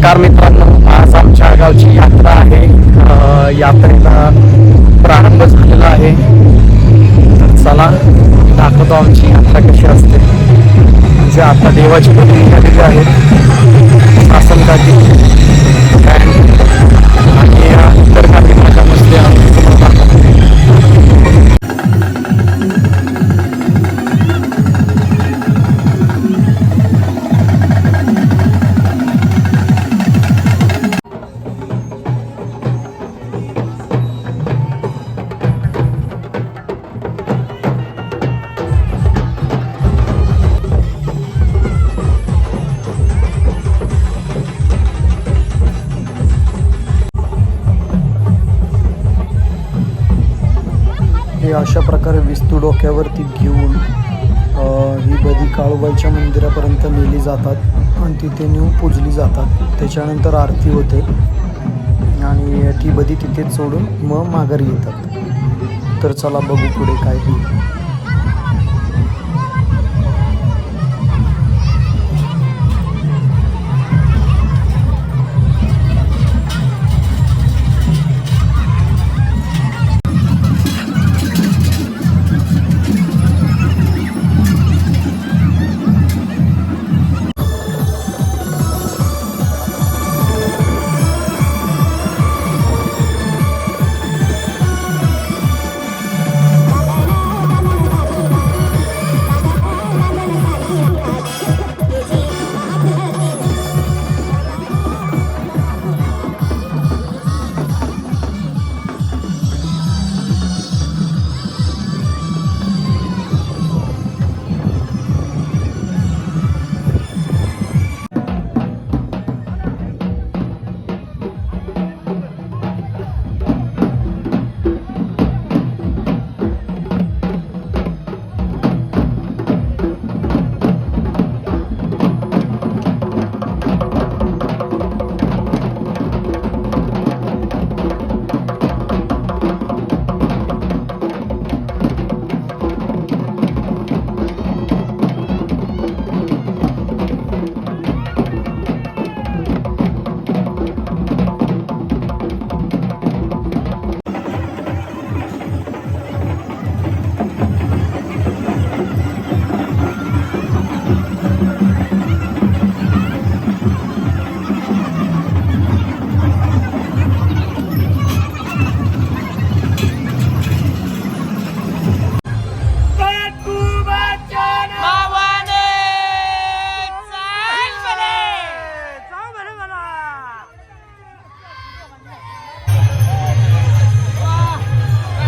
नमस्कार मित्रांनो, आज आमच्या गावची यात्रा आहे. यात्रेला प्रारंभ झालेला आहे. तर चला दाखवतो आमची यात्रा कशी असते. म्हणजे आता देवाची पत्नी निघालेली आहे, सासनकाठी आणि इतर काही मजा मस्ती आम्ही तुम्हाला दाखवतो. हे अशा प्रकारे विस्तू डोक्यावरती घेऊन ही बदी काळूबाईच्या मंदिरापर्यंत नेली जातात आणि तिथे नेऊन पूजली जातात. त्याच्यानंतर आरती होते आणि ती बदी तिथेच सोडून मग माघारी येतात. तर चला बघू पुढे काय होईल.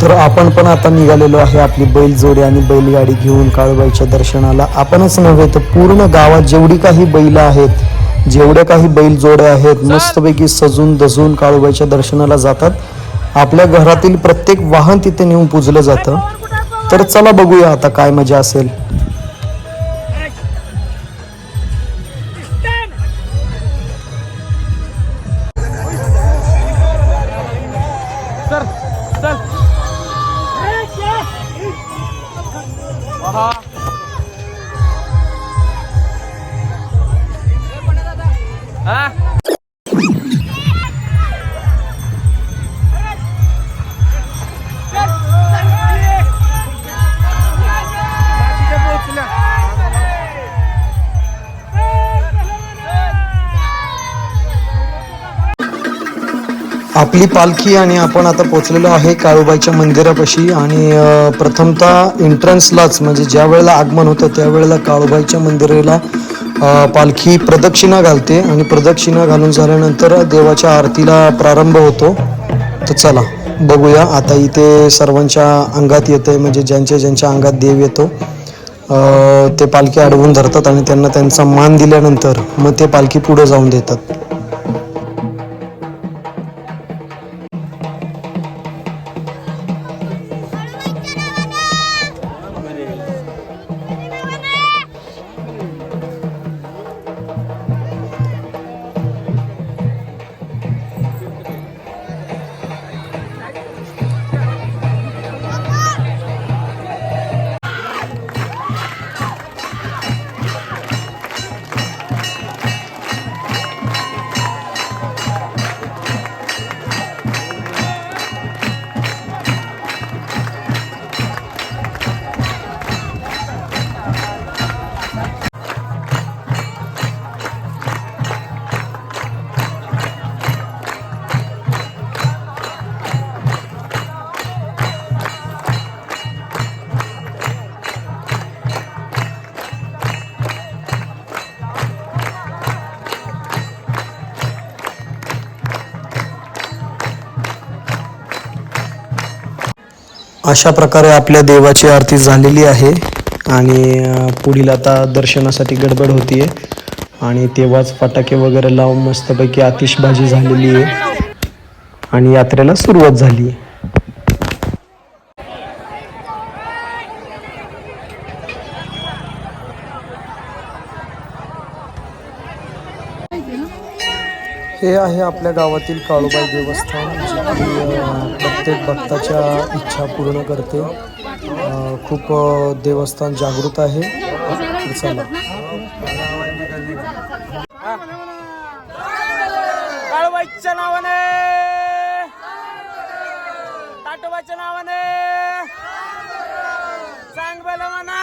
तर आपण पण आता निघालेलो आहे आपली बैलजोडी आणि बैलगाडी घेऊन काळूबाईच्या दर्शनाला. आपणच नव्हे तर पूर्ण गावात जेवढी काही बैल आहेत, जेवढ्या काही बैलजोड्या आहेत, मस्तपैकी सजून धजून काळूबाईच्या दर्शनाला जातात. आपल्या घरातील प्रत्येक वाहन तिथे नेऊन पूजलं जातं. तर चला बघूया आता काय मजा असेल. आपली पालखी आणि आपण आता पोचलेलो आहे काळूबाईच्या मंदिरापाशी. आणि प्रथमतः एंट्रन्सलाच म्हणजे ज्या वेळेला आगमन होतं त्यावेळेला काळूबाईच्या मंदिराला पालखी प्रदक्षिणा घालते आणि प्रदक्षिणा घालून झाल्यानंतर देवाच्या आरतीला प्रारंभ होतो. तर चला बघूया. आता इथे सर्वांच्या अंगात येतं आहे, म्हणजे ज्यांच्या ज्यांच्या अंगात देव येतो ते पालखी अडवून धरतात आणि त्यांना त्यांचा मान दिल्यानंतर मग ते पालखी पुढे जाऊन देतात. अशा प्रकारे आपल्या देवाची आरती झालेली आहे आणि पुढील आता दर्शनासाठी गडबड होतीये आणि तेव्हाच फटाके वगैरे लावून मस्तपैकी आतिषबाजी झालेली आहे आणि यात्रेला सुरुवात झाली आहे. हे आहे आपल्या गावातील काळूबाई देवस्थान, जे की प्रत्येक भक्ताच्या इच्छा पूर्ण करते. खूप देवस्थान जागृत आहे. चला. काळूबाईच्या नावाने, ताटोबाच्या नावाने सांग बरं म्हणा.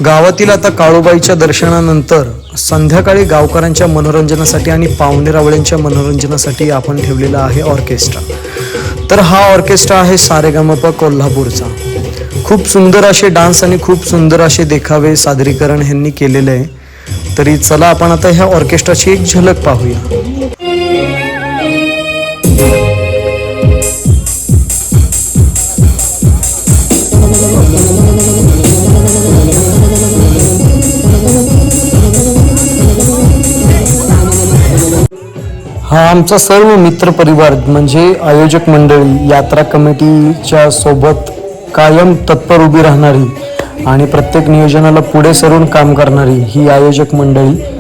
गावातील आता काळूबाईच्या दर्शनानंतर संध्याकाळी गावकऱ्यांच्या मनोरंजनासाठी आणि पाहुणेरावळ्यांच्या मनोरंजनासाठी आपण ठेवलेला आहे ऑर्केस्ट्रा. तर हा ऑर्केस्ट्रा आहे सारेगमप कोल्हापूरचा. खूप सुंदर असे डान्स आणि खूप सुंदर असे देखावे सादरीकरण ह्यांनी केलेले आहे. तरी चला आपण आता ह्या ऑर्केस्ट्राची एक झलक पाहूया. हा आमचा सर्व मित्र परिवार म्हणजे आयोजक मंडळी, यात्रा कमिटीच्या सोबत कायम तत्पर उभी राहणारी आणि प्रत्येक नियोजनाला पुढे सरून काम करणारी ही आयोजक मंडळी.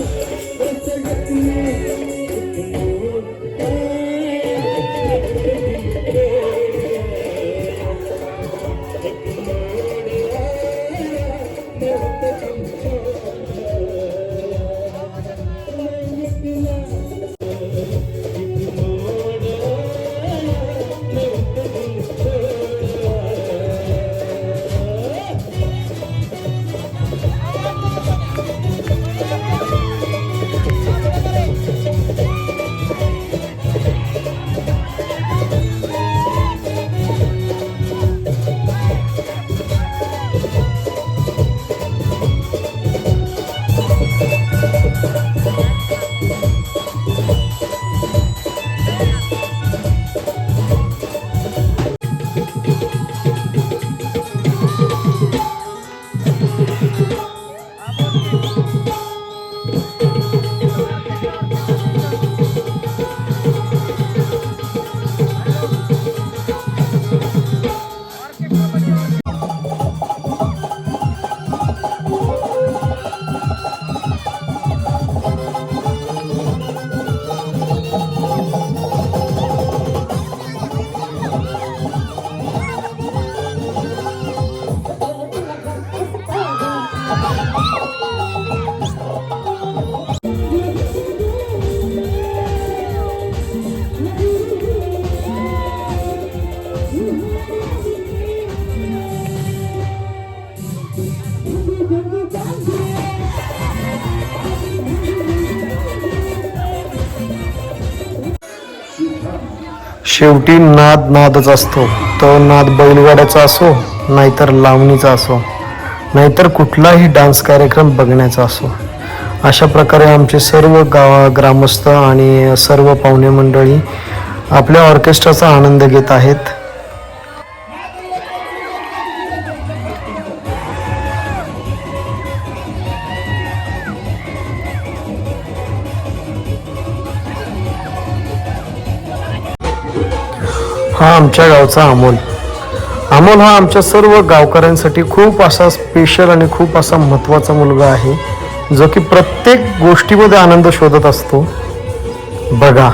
शेवटी नाद नादच असतो. तो नाद बैलगाड्याचा असो, नाहीतर लावणीचा असो, नाहीतर कुठलाही डान्स कार्यक्रम बघण्याचा असो. अशा प्रकारे आमचे सर्व ग्रामस्थ आणि सर्व पाहुणे मंडळी आपल्या ऑर्केस्ट्राचा आनंद घेत आहेत. हा आमच्या गावचा अमोल. अमोल हा आमच्या सर्व गावकऱ्यांसाठी खूप असा स्पेशल आणि खूप असा महत्त्वाचा मुलगा आहे, जो की प्रत्येक गोष्टीमध्ये आनंद शोधत असतो. बघा,